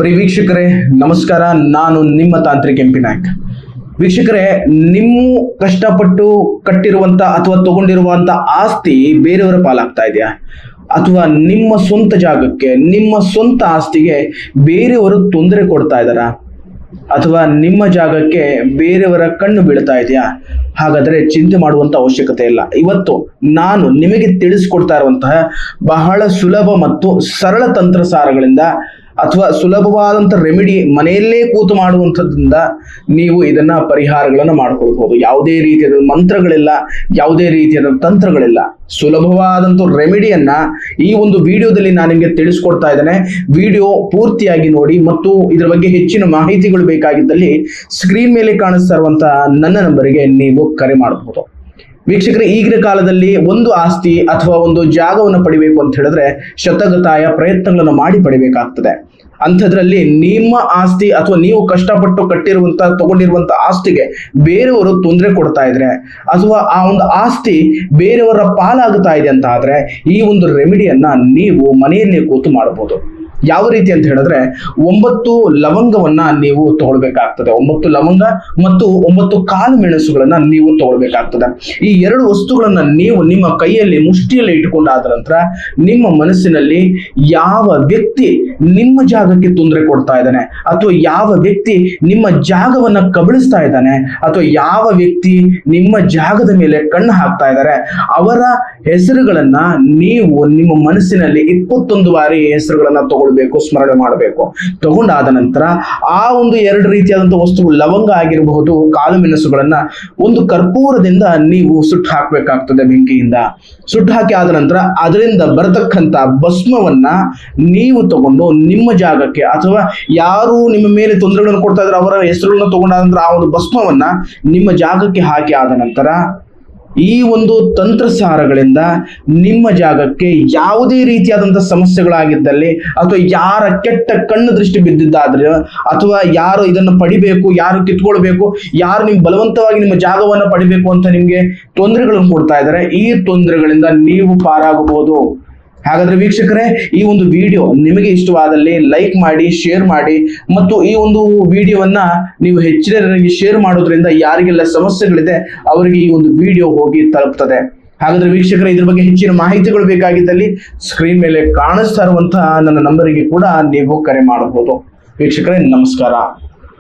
ಪ್ರಿಯ ವೀಕ್ಷಕರೇ ನಮಸ್ಕಾರ. ನಾನು ನಿಮ್ಮ ತಾಂತ್ರಿಕ ಎಂಪಿ ನಾಯಕ್. ವೀಕ್ಷಕರೇ, ನಿಮ್ಮ ಕಷ್ಟಪಟ್ಟು ಕಟ್ಟಿರುವಂತ ಅಥವಾ ತಗೊಂಡಿರುವಂತ ಆಸ್ತಿ ಬೇರೆಯವರ ಪಾಲಾಗ್ತಾ ಇದೆಯಾ, ಅಥವಾ ನಿಮ್ಮ ಸ್ವಂತ ಜಾಗಕ್ಕೆ ನಿಮ್ಮ ಸ್ವಂತ ಆಸ್ತಿಗೆ ಬೇರೆಯವರು ತೊಂದರೆ ಕೊಡ್ತಾ ಇದ್ದಾರಾ, ಅಥವಾ ನಿಮ್ಮ ಜಾಗಕ್ಕೆ ಬೇರೆಯವರ ಕಣ್ಣು ಬೀಳ್ತಾ ಇದೆಯಾ? ಹಾಗಾದ್ರೆ ಚಿಂತೆ ಮಾಡುವಂತ ಅವಶ್ಯಕತೆ ಇಲ್ಲ. ಇವತ್ತು ನಾನು ನಿಮಗೆ ತಿಳಿಸ್ಕೊಡ್ತಾ ಇರುವಂತಹ ಬಹಳ ಸುಲಭ ಮತ್ತು ಸರಳ ತಂತ್ರಸಾರಗಳಿಂದ ಅಥವಾ ಸುಲಭವಾದಂಥ ರೆಮಿಡಿ ಮನೆಯಲ್ಲೇ ಕೂತು ಮಾಡುವಂಥದ್ರಿಂದ ನೀವು ಇದನ್ನ ಪರಿಹಾರಗಳನ್ನು ಮಾಡ್ಕೊಳ್ಬಹುದು. ಯಾವುದೇ ರೀತಿಯಾದ ಮಂತ್ರಗಳಿಲ್ಲ, ಯಾವುದೇ ರೀತಿಯಾದ ತಂತ್ರಗಳಿಲ್ಲ. ಸುಲಭವಾದಂಥ ರೆಮಿಡಿಯನ್ನ ಈ ಒಂದು ವಿಡಿಯೋದಲ್ಲಿ ನಾನು ನಿಮಗೆ ತಿಳಿಸ್ಕೊಡ್ತಾ ಇದ್ದೇನೆ. ವಿಡಿಯೋ ಪೂರ್ತಿಯಾಗಿ ನೋಡಿ ಮತ್ತು ಇದರ ಬಗ್ಗೆ ಹೆಚ್ಚಿನ ಮಾಹಿತಿಗಳು ಬೇಕಾಗಿದ್ದಲ್ಲಿ ಸ್ಕ್ರೀನ್ ಮೇಲೆ ಕಾಣಿಸ್ತಾ ಇರುವಂತಹ ನನ್ನ ನಂಬರಿಗೆ ನೀವು ಕರೆ ಮಾಡಬಹುದು. ವೀಕ್ಷಕರೇ, ಈಗಿನ ಕಾಲದಲ್ಲಿ ಒಂದು ಆಸ್ತಿ ಅಥವಾ ಒಂದು ಜಾಗವನ್ನು ಪಡಿಬೇಕು ಅಂತ ಹೇಳಿದ್ರೆ ಶತಗತಾಯ ಪ್ರಯತ್ನಗಳನ್ನು ಮಾಡಿ ಪಡಿಬೇಕಾಗ್ತದೆ. ಅಂಥದ್ರಲ್ಲಿ ನಿಮ್ಮ ಆಸ್ತಿ ಅಥವಾ ನೀವು ಕಷ್ಟಪಟ್ಟು ತಗೊಂಡಿರುವಂತ ಆಸ್ತಿಗೆ ಬೇರೆಯವರು ತೊಂದರೆ ಕೊಡ್ತಾ ಇದ್ರೆ, ಅಥವಾ ಆ ಒಂದು ಆಸ್ತಿ ಬೇರೆಯವರ ಪಾಲಾಗ್ತಾ ಇದೆ ಅಂತ ಆದ್ರೆ ಈ ಒಂದು ರೆಮಿಡಿಯನ್ನ ನೀವು ಮನೆಯಲ್ಲೇ ಕೂತು ಮಾಡಬಹುದು. ಯಾವ ರೀತಿ ಅಂತ ಹೇಳಿದ್ರೆ 9 ಲವಂಗವನ್ನ ನೀವು ತಗೊಳ್ಬೇಕಾಗ್ತದೆ. 9 ಲವಂಗ ಮತ್ತು 9 ಕಾಳು ಮೆಣಸುಗಳನ್ನ ನೀವು ತಗೊಳ್ಬೇಕಾಗ್ತದೆ. ಈ 2 ವಸ್ತುಗಳನ್ನ ನೀವು ನಿಮ್ಮ ಕೈಯಲ್ಲಿ ಮುಷ್ಟಿಯಲ್ಲಿ ಇಟ್ಟುಕೊಂಡಾದ ನಂತರ ನಿಮ್ಮ ಮನಸ್ಸಿನಲ್ಲಿ ಯಾವ ವ್ಯಕ್ತಿ ನಿಮ್ಮ ಜಾಗಕ್ಕೆ ತೊಂದರೆ ಕೊಡ್ತಾ ಇದ್ದಾನೆ, ಅಥವಾ ಯಾವ ವ್ಯಕ್ತಿ ನಿಮ್ಮ ಜಾಗವನ್ನ ಕಬಳಿಸ್ತಾ ಇದ್ದಾನೆ, ಅಥವಾ ಯಾವ ವ್ಯಕ್ತಿ ನಿಮ್ಮ ಜಾಗದ ಮೇಲೆ ಕಣ್ಣು ಹಾಕ್ತಾ ಇದ್ದಾರೆ, ಅವರ ಹೆಸರುಗಳನ್ನ ನೀವು ನಿಮ್ಮ ಮನಸ್ಸಿನಲ್ಲಿ 21 ಬಾರಿ ಹೆಸರುಗಳನ್ನ ಸ್ಮರಣೆ ಮಾಡಬೇಕು. ತಗೊಂಡಾದ ನಂತರ ಆ ಒಂದು 2 ರೀತಿಯಾದಂತಹ ವಸ್ತುಗಳು, ಲವಂಗ ಆಗಿರಬಹುದು, ಕಾಳು ಮೆಣಸುಗಳನ್ನ ಒಂದು ಕರ್ಪೂರದಿಂದ ನೀವು ಸುಟ್ಟು ಹಾಕಬೇಕಾಗ್ತದೆ. ಬೆಂಕಿಯಿಂದ ಸುಟ್ಟು ಹಾಕಿ ಆದ ನಂತರ ಅದರಿಂದ ಬರತಕ್ಕಂತ ಭಸ್ಮವನ್ನ ನೀವು ತಗೊಂಡು ನಿಮ್ಮ ಜಾಗಕ್ಕೆ, ಅಥವಾ ಯಾರು ನಿಮ್ಮ ಮೇಲೆ ತೊಂದರೆಗಳನ್ನು ಕೊಡ್ತಾ ಇದ್ರೆ ಅವರ ಹೆಸರುಗಳನ್ನ ತಗೊಂಡಾದ ನಂತರ ಆ ಒಂದು ಭಸ್ಮವನ್ನ ನಿಮ್ಮ ಜಾಗಕ್ಕೆ ಹಾಕಿ ಆದ ನಂತರ ಈ ಒಂದು ತಂತ್ರಸಾರಗಳಿಂದ ನಿಮ್ಮ ಜಾಗಕ್ಕೆ ಯಾವುದೇ ರೀತಿಯಾದಂತಹ ಸಮಸ್ಯೆಗಳಾಗಿದ್ದಲ್ಲಿ, ಅಥವಾ ಯಾರ ಕೆಟ್ಟ ಕಣ್ಣು ದೃಷ್ಟಿ ಬಿದ್ದಿದ್ದಾದ್ರೆ, ಅಥವಾ ಯಾರು ಇದನ್ನು ಪಡಿಬೇಕು, ಯಾರು ಕಿತ್ಕೊಳ್ಬೇಕು, ಯಾರು ನಿಮ್ ಬಲವಂತವಾಗಿ ನಿಮ್ಮ ಜಾಗವನ್ನ ಪಡಿಬೇಕು ಅಂತ ನಿಮ್ಗೆ ತೊಂದರೆಗಳನ್ನು ಕೊಡ್ತಾ ಇದ್ದಾರೆ, ಈ ತೊಂದರೆಗಳಿಂದ ನೀವು ಪಾರಾಗಬಹುದು. ಹಾಗಾದ್ರೆ ವೀಕ್ಷಕರೇ, ಈ ಒಂದು ವಿಡಿಯೋ ನಿಮಗೆ ಇಷ್ಟವಾದಲ್ಲಿ ಲೈಕ್ ಮಾಡಿ, ಶೇರ್ ಮಾಡಿ, ಮತ್ತು ಈ ಒಂದು ವಿಡಿಯೋವನ್ನ ನೀವು ಹೆಚ್ಚಿನ ಜನರಿಗೆ ಶೇರ್ ಮಾಡೋದ್ರಿಂದ ಯಾರಿಗೆಲ್ಲ ಸಮಸ್ಯೆಗಳಿದೆ ಅವರಿಗೆ ಈ ಒಂದು ವಿಡಿಯೋ ಹೋಗಿ ತಲುಪ್ತದೆ. ಹಾಗಾದ್ರೆ ವೀಕ್ಷಕರೇ, ಇದ್ರ ಬಗ್ಗೆ ಹೆಚ್ಚಿನ ಮಾಹಿತಿಗಳು ಬೇಕಾಗಿದ್ದಲ್ಲಿ ಸ್ಕ್ರೀನ್ ಮೇಲೆ ಕಾಣಿಸ್ತಾ ಇರುವಂತಹ ನನ್ನ ನಂಬರಿಗೆ ಕೂಡ ನೀವು ಕರೆ ಮಾಡಬಹುದು. ವೀಕ್ಷಕರೇ ನಮಸ್ಕಾರ.